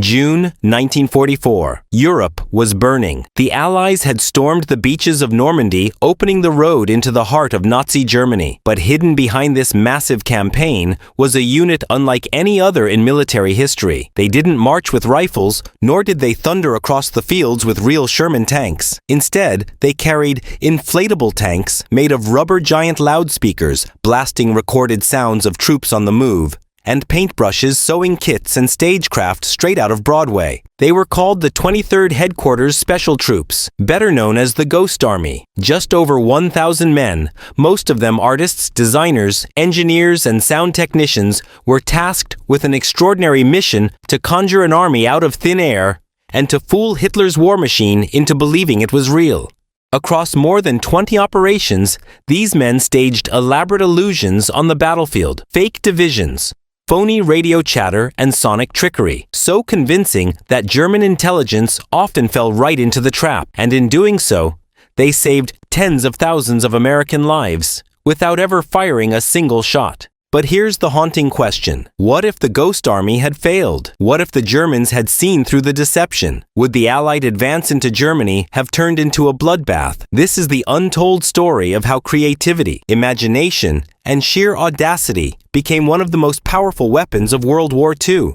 June 1944. Europe was burning. The Allies had stormed the beaches of Normandy, opening the road into the heart of Nazi Germany. But hidden behind this massive campaign was a unit unlike any other in military history. They didn't march with rifles, nor did they thunder across the fields with real Sherman tanks. Instead, they carried inflatable tanks made of rubber giant loudspeakers, blasting recorded sounds of troops on the move, and paintbrushes, sewing kits, and stagecraft straight out of Broadway. They were called the 23rd Headquarters Special Troops, better known as the Ghost Army. Just over 1,000 men, most of them artists, designers, engineers, and sound technicians, were tasked with an extraordinary mission to conjure an army out of thin air and to fool Hitler's war machine into believing it was real. Across more than 20 operations, these men staged elaborate illusions on the battlefield, fake divisions, phony radio chatter, and sonic trickery, so convincing that German intelligence often fell right into the trap, and in doing so, they saved tens of thousands of American lives without ever firing a single shot. But here's the haunting question. What if the Ghost Army had failed? What if the Germans had seen through the deception? Would the Allied advance into Germany have turned into a bloodbath? This is the untold story of how creativity, imagination, and sheer audacity became one of the most powerful weapons of World War II.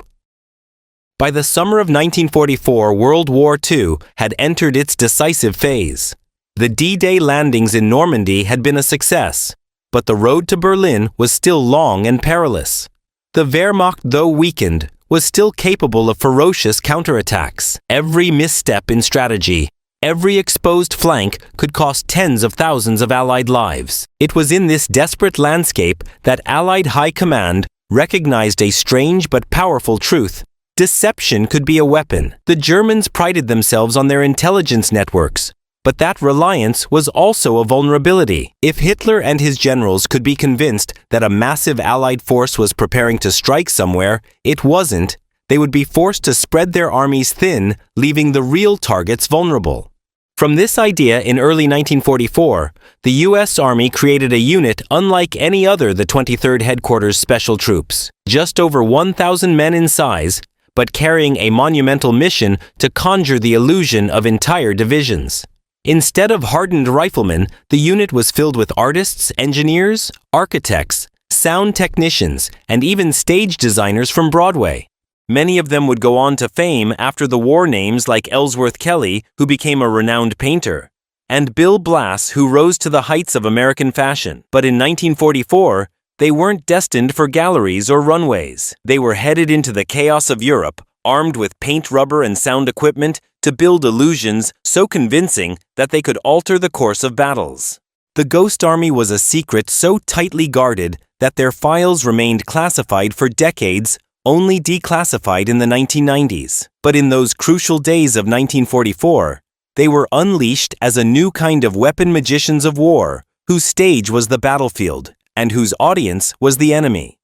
By the summer of 1944, World War II had entered its decisive phase. The D-Day landings in Normandy had been a success, but the road to Berlin was still long and perilous. The Wehrmacht, though weakened, was still capable of ferocious counterattacks. Every misstep in strategy, every exposed flank could cost tens of thousands of Allied lives. It was in this desperate landscape that Allied High Command recognized a strange but powerful truth. Deception could be a weapon. The Germans prided themselves on their intelligence networks, but that reliance was also a vulnerability. If Hitler and his generals could be convinced that a massive Allied force was preparing to strike somewhere it wasn't, they would be forced to spread their armies thin, leaving the real targets vulnerable. From this idea in early 1944, the U.S. Army created a unit unlike any other, the 23rd Headquarters Special Troops. Just over 1,000 men in size, but carrying a monumental mission to conjure the illusion of entire divisions. Instead of hardened riflemen, the unit was filled with artists, engineers, architects, sound technicians, and even stage designers from Broadway. Many of them would go on to fame after the war, names like Ellsworth Kelly, who became a renowned painter, and Bill Blass, who rose to the heights of American fashion. But in 1944, they weren't destined for galleries or runways. They were headed into the chaos of Europe, armed with paint, rubber, and sound equipment to build illusions so convincing that they could alter the course of battles. The Ghost Army was a secret so tightly guarded that their files remained classified for decades, only declassified in the 1990s. But in those crucial days of 1944, they were unleashed as a new kind of weapon magicians of war, whose stage was the battlefield, and whose audience was the enemy.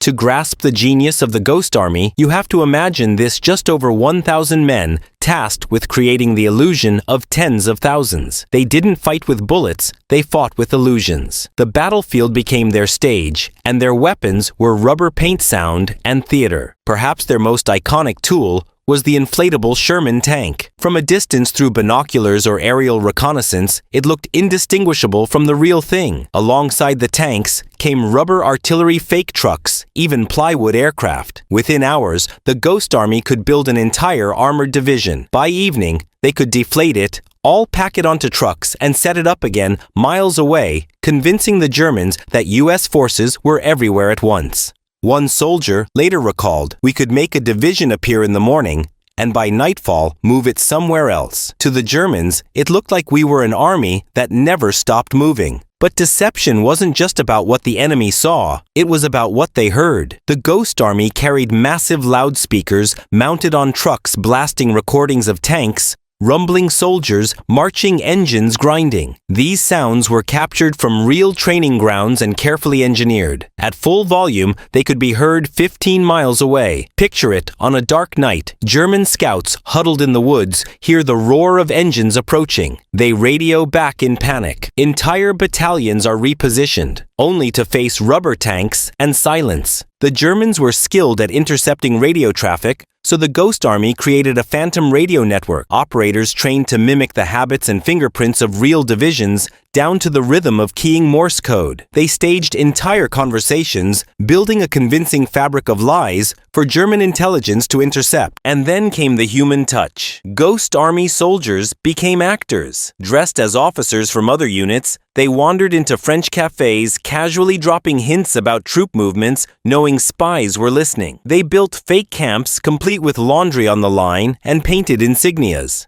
To grasp the genius of the Ghost Army, you have to imagine this just over 1,000 men tasked with creating the illusion of tens of thousands. They didn't fight with bullets, they fought with illusions. The battlefield became their stage, and their weapons were rubber paint, sound, and theater. Perhaps their most iconic tool was the inflatable Sherman tank. From a distance through binoculars or aerial reconnaissance, it looked indistinguishable from the real thing. Alongside the tanks came rubber artillery, fake trucks, even plywood aircraft. Within hours, the Ghost Army could build an entire armored division. By evening, they could deflate it, all pack it onto trucks, and set it up again miles away, convincing the Germans that U.S. forces were everywhere at once. One soldier later recalled, "We could make a division appear in the morning, and by nightfall move it somewhere else." To the Germans, it looked like we were an army that never stopped moving. But deception wasn't just about what the enemy saw, it was about what they heard. The Ghost Army carried massive loudspeakers mounted on trucks, blasting recordings of tanks, rumbling soldiers, marching engines grinding. These sounds were captured from real training grounds and carefully engineered. At full volume, they could be heard 15 miles away. Picture it, on a dark night, German scouts huddled in the woods hear the roar of engines approaching. They radio back in panic. Entire battalions are repositioned, only to face rubber tanks and silence. The Germans were skilled at intercepting radio traffic, So the Ghost Army created a phantom radio network, operators trained to mimic the habits and fingerprints of real divisions down to the rhythm of keying Morse code. They staged entire conversations, building a convincing fabric of lies for German intelligence to intercept. And then came the human touch. Ghost Army soldiers became actors. Dressed as officers from other units, they wandered into French cafes, casually dropping hints about troop movements, knowing spies were listening. They built fake camps, complete with laundry on the line, and painted insignias.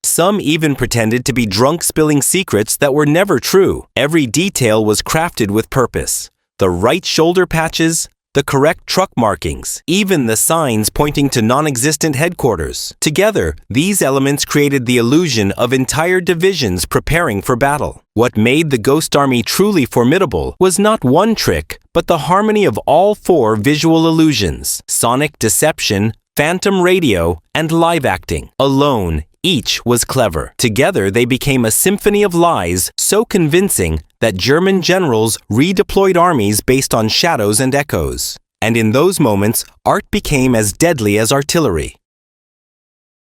Some even pretended to be drunk spilling secrets that were never true. Every detail was crafted with purpose. The right shoulder patches, the correct truck markings, even the signs pointing to non-existent headquarters. Together, these elements created the illusion of entire divisions preparing for battle. What made the Ghost Army truly formidable was not one trick, but the harmony of all four visual illusions: sonic deception, phantom radio, and live acting. Alone, each was clever. Together, they became a symphony of lies so convincing that German generals redeployed armies based on shadows and echoes. And in those moments, art became as deadly as artillery.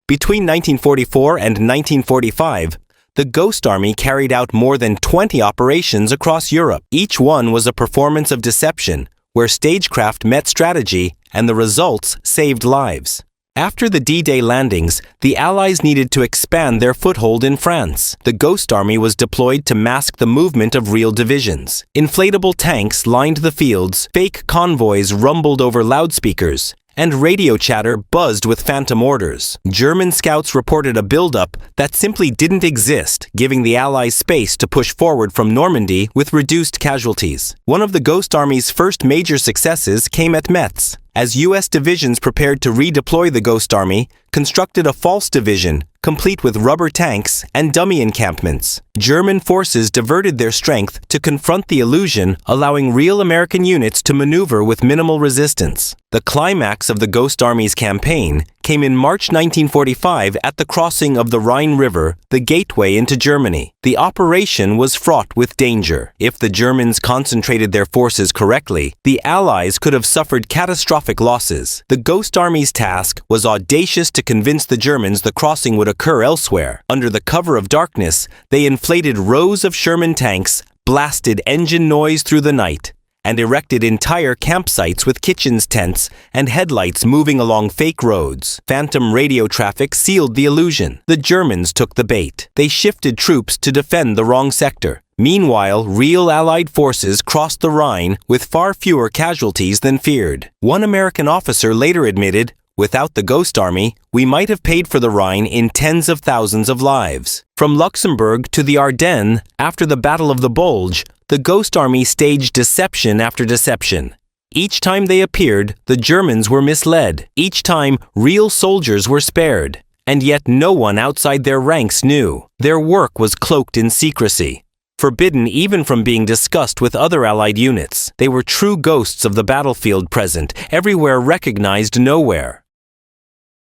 Between 1944 and 1945, the Ghost Army carried out more than 20 operations across Europe. Each one was a performance of deception, where stagecraft met strategy and the results saved lives. After the D-Day landings, the Allies needed to expand their foothold in France. The Ghost Army was deployed to mask the movement of real divisions. Inflatable tanks lined the fields, fake convoys rumbled over loudspeakers, and radio chatter buzzed with phantom orders. German scouts reported a buildup that simply didn't exist, giving the Allies space to push forward from Normandy with reduced casualties. One of the Ghost Army's first major successes came at Metz, as U.S. divisions prepared to redeploy the Ghost Army, constructed a false division, complete with rubber tanks and dummy encampments. German forces diverted their strength to confront the illusion, allowing real American units to maneuver with minimal resistance. The climax of the Ghost Army's campaign came in March 1945 at the crossing of the Rhine River, the gateway into Germany. The operation was fraught with danger. If the Germans concentrated their forces correctly, the Allies could have suffered catastrophic losses. The Ghost Army's task was audacious to convince the Germans the crossing would occur elsewhere. Under the cover of darkness, they inflated rows of Sherman tanks, blasted engine noise through the night, and erected entire campsites with kitchens, tents, and headlights moving along fake roads. Phantom radio traffic sealed the illusion. The Germans took the bait. They shifted troops to defend the wrong sector. Meanwhile, real Allied forces crossed the Rhine with far fewer casualties than feared. One American officer later admitted, "Without the Ghost Army, we might have paid for the Rhine in tens of thousands of lives." From Luxembourg to the Ardennes, after the Battle of the Bulge, the Ghost Army staged deception after deception. Each time they appeared, the Germans were misled. Each time, real soldiers were spared. And yet no one outside their ranks knew. Their work was cloaked in secrecy, forbidden even from being discussed with other Allied units. They were true ghosts of the battlefield, present, everywhere, recognized nowhere.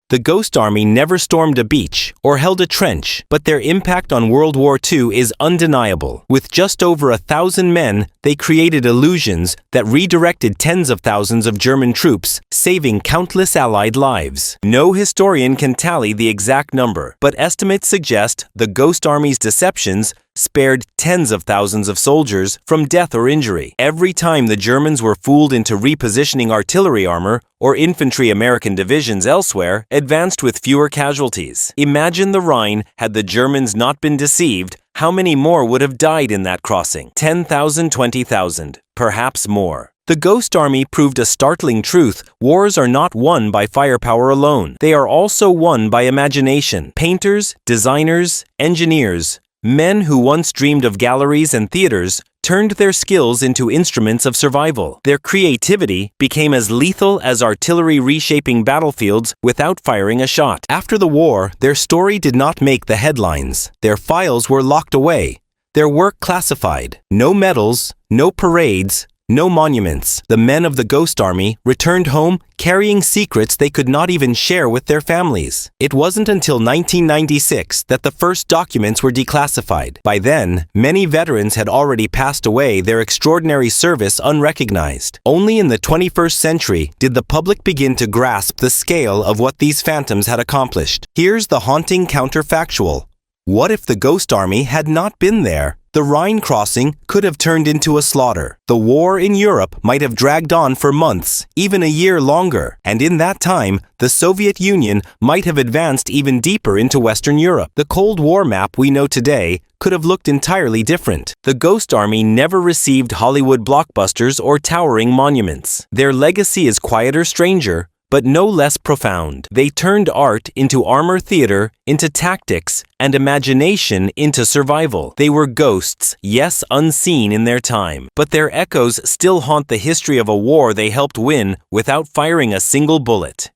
The Ghost Army never stormed a beach or held a trench, but their impact on World War II is undeniable. With just over 1,000 men, they created illusions that redirected tens of thousands of German troops, saving countless Allied lives. No historian can tally the exact number, but estimates suggest the Ghost Army's deceptions spared tens of thousands of soldiers from death or injury. Every time the Germans were fooled into repositioning artillery armor or infantry, American divisions elsewhere advanced with fewer casualties. Imagine the Rhine had the Germans not been deceived. How many more would have died in that crossing? 10,000, 20,000, perhaps more. The Ghost Army proved a startling truth. Wars are not won by firepower alone. They are also won by imagination. Painters, designers, engineers, men who once dreamed of galleries and theaters turned their skills into instruments of survival. Their creativity became as lethal as artillery reshaping battlefields without firing a shot. After the war, their story did not make the headlines. Their files were locked away, their work classified. No medals, no parades, no monuments. The men of the Ghost Army returned home carrying secrets they could not even share with their families. It wasn't until 1996 that the first documents were declassified. By then, many veterans had already passed away, their extraordinary service unrecognized. Only in the 21st century did the public begin to grasp the scale of what these phantoms had accomplished. Here's the haunting counterfactual. What if the Ghost Army had not been there? The Rhine crossing could have turned into a slaughter. The war in Europe might have dragged on for months, even a year longer. And in that time, the Soviet Union might have advanced even deeper into Western Europe. The Cold War map we know today could have looked entirely different. The Ghost Army never received Hollywood blockbusters or towering monuments. Their legacy is quieter, stranger, but no less profound. They turned art into armor theater, into tactics, and imagination into survival. They were ghosts, yes, unseen in their time, but their echoes still haunt the history of a war they helped win without firing a single bullet.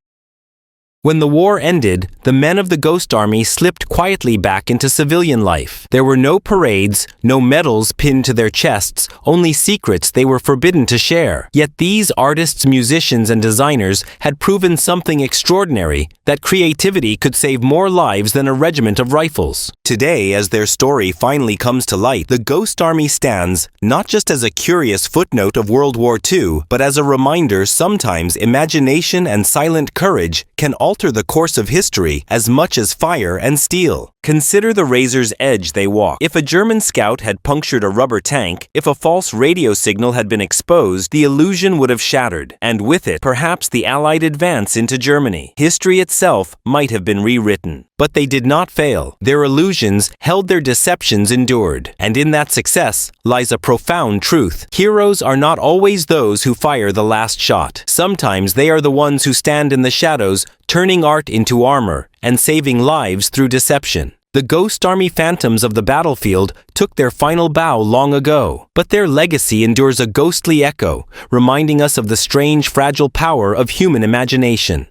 When the war ended, the men of the Ghost Army slipped quietly back into civilian life. There were no parades, no medals pinned to their chests, only secrets they were forbidden to share. Yet these artists, musicians, and designers had proven something extraordinary, that creativity could save more lives than a regiment of rifles. Today, as their story finally comes to light, the Ghost Army stands not just as a curious footnote of World War II, but as a reminder sometimes imagination and silent courage can alter the course of history as much as fire and steel. Consider the razor's edge they walk. If a German scout had punctured a rubber tank, if a false radio signal had been exposed, the illusion would have shattered, and with it, perhaps the Allied advance into Germany. History itself might have been rewritten. But they did not fail. Their illusions held, their deceptions endured. And in that success lies a profound truth. Heroes are not always those who fire the last shot. Sometimes they are the ones who stand in the shadows, turning art into armor and saving lives through deception. The Ghost Army phantoms of the battlefield took their final bow long ago, but their legacy endures a ghostly echo, reminding us of the strange, fragile power of human imagination.